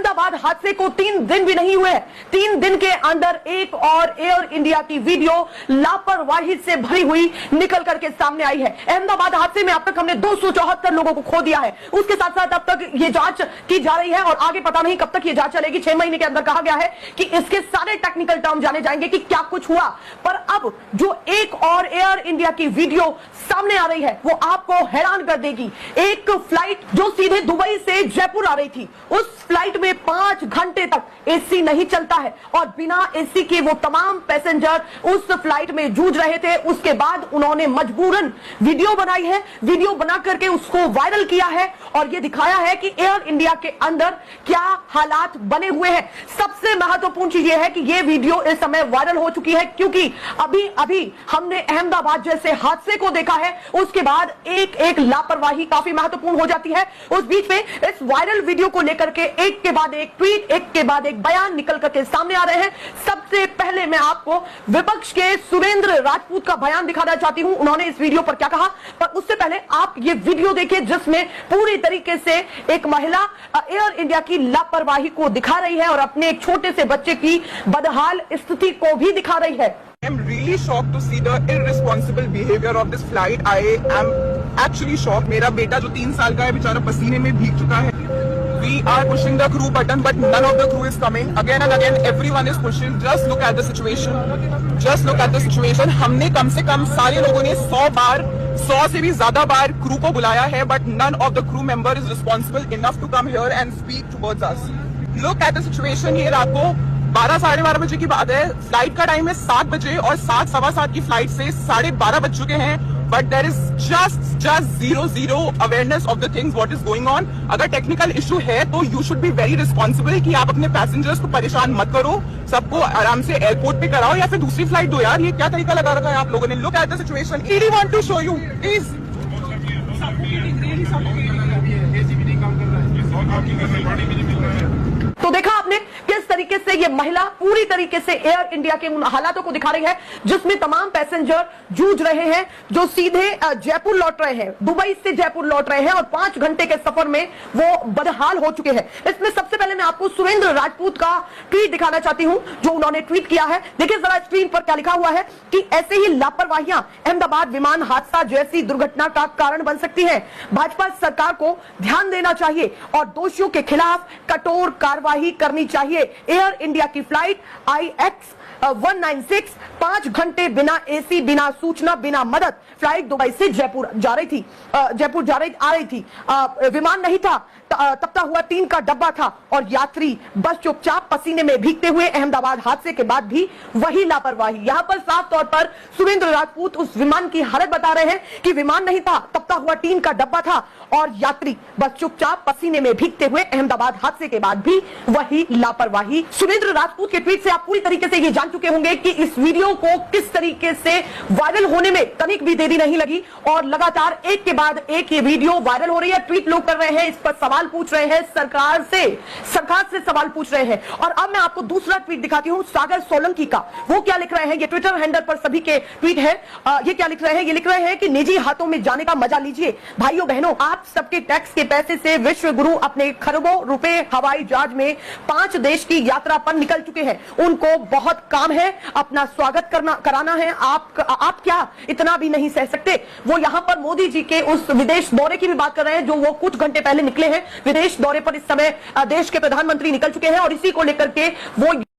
अहमदाबाद हादसे को 3 दिन भी नहीं हुए, 3 दिन के अंदर एक और एयर इंडिया की वीडियो लापरवाही से भरी हुई निकल करके सामने आई है। अहमदाबाद हादसे में अब तक हमने 274 लोगों को खो दिया है। उसके साथ साथ अब तक ये जांच की जा रही है और आगे पता नहीं कब तक ये जांच चलेगी। 6 महीने के अंदर कहा गया है कि इसके सारे टेक्निकल टर्म जाने जाएंगे कि क्या कुछ हुआ। पर अब जो एक और एयर इंडिया की वीडियो सामने आ रही है वो आपको हैरान कर देगी। एक फ्लाइट जो सीधे दुबई से जयपुर आ रही थी, उस फ्लाइट में 5 घंटे तक एसी नहीं चलता है और बिना एसी के वो तमाम पैसेंजर उस फ्लाइट में जूझ रहे थे। उसके बाद उन्होंने मजबूरन वीडियो बनाई है, वीडियो बना करके उसको वायरल किया है और ये दिखाया है कि एयर इंडिया के अंदर क्या हालात बने हुए हैं। सबसे महत्वपूर्ण चीज ये है कि ये वीडियो इस समय वायरल हो चुकी है क्योंकि अभी अभी हमने अहमदाबाद जैसे हादसे को देखा है, उसके बाद एक एक लापरवाही काफी महत्वपूर्ण हो जाती है। उस बीच में इस वायरल वीडियो को लेकर के एक के बाद एक ट्वीट, एक के बाद एक बयान निकल करके सामने आ रहे हैं। सबसे पहले मैं आपको विपक्ष के सुरेंद्र राजपूत का बयान दिखाना चाहती हूं, उन्होंने इस वीडियो पर क्या कहा। पर उससे पहले आप ये वीडियो देखिए जिसमें पूरी तरीके से एक महिला एयर इंडिया की लापरवाही को दिखा रही है और अपने एक छोटे से बच्चे की बदहाल स्थिति को भी दिखा रही है। I'm really shocked to see the irresponsible behavior of this flight. I am actually shocked. मेरा बेटा जो 3 साल का है बेचारा पसीने में भीग चुका है। We are pushing the crew button, but none of the crew is coming. Again and again, everyone is pushing. Just look at the situation. Just look at the situation. हमने कम से कम सारे लोगों ने 100 से भी ज्यादा बार क्रू को बुलाया है, but none of the crew member is responsible enough to come here and speak towards us. Look at the situation here. आपको 12-12:30 बजे की बात है, फ्लाइट का टाइम है 7 बजे और 7-7:15 की फ्लाइट से 12:30 बज चुके हैं, but there is just zero awareness of the things what is going on. अगर टेक्निकल इशू है तो you should be very responsible कि आप अपने पैसेंजर्स को परेशान मत करो, सबको आराम से एयरपोर्ट पे कराओ या फिर दूसरी फ्लाइट दो। यार ये क्या तरीका लगा रखा है आप लोगों ने। Look at the situation, ED want to show you please. तो देखा आपने किस तरीके से ये महिला पूरी तरीके से एयर इंडिया के उन हालातों को दिखा रही है जिसमें तमाम पैसेंजर जूझ रहे हैं जो सीधे जयपुर लौट रहे हैं, दुबई से जयपुर लौट रहे हैं और 5 घंटे के सफर में वो बदहाल हो चुके हैं। इसमें सबसे पहले मैं आपको सुरेंद्र राजपूत का ट्वीट दिखाना चाहती हूं जो उन्होंने ट्वीट किया है। देखिए जरा स्क्रीन पर क्या लिखा हुआ है कि ऐसे ही लापरवाहियां अहमदाबाद विमान हादसा जैसी दुर्घटना का कारण बन सकती है। भाजपा सरकार को ध्यान देना चाहिए और दोषियों के खिलाफ कठोर कार्रवाई करनी चाहिए। एयर इंडिया की फ्लाइट IX 196 5 घंटे बिना एसी, बिना सूचना, बिना मदद फ्लाइट दुबई से जयपुर जा रही थी, आ रही थी। विमान नहीं था, तपता हुआ टीन का डब्बा था और यात्री बस चुपचाप पसीने में भीगते हुए। अहमदाबाद हादसे के बाद भी वही लापरवाही। यहां पर साफ तौर पर सुरेंद्र राजपूत उस विमान की हालत बता रहे हैं कि विमान नहीं था, तपता हुआ टीन का डब्बा था और यात्री बस चुपचाप पसीने में भीगते हुए। अहमदाबाद हादसे के बाद भी वही लापरवाही। सुरेंद्र राजपूत के ट्वीट से आप पूरी तरीके से ये जान चुके होंगे कि इस वीडियो को किस तरीके से वायरल होने में तनिक भी देरी नहीं लगी और लगातार एक के बाद एक ये वीडियो वायरल हो रही है। ट्वीट लोग कर रहे हैं, इस पर सवाल पूछ रहे हैं, सरकार से सवाल पूछ रहे हैं। और अब मैं आपको दूसरा ट्वीट दिखाती हूं सागर सोलंकी का। वो क्या लिख रहे हैं, ये ट्विटर हैंडल पर सभी के ट्वीट है। ये क्या लिख रहे हैं, ये लिख रहे हैं कि निजी हाथों में जाने का मजा लीजिए भाइयों बहनों, आप सबके टैक्स के पैसे से विश्व गुरु अपने खरबों रुपए हवाई जहाज में 5 देश की यात्रा पर निकल चुके हैं। उनको बहुत काम है, अपना स्वागत कराना है। आप क्या इतना भी नहीं सह सकते। वो यहां पर मोदी जी के उस विदेश दौरे की भी बात कर रहे हैं जो वो कुछ घंटे पहले निकले हैं। विदेश दौरे पर इस समय देश के प्रधानमंत्री निकल चुके हैं और इसी को लेकर के वो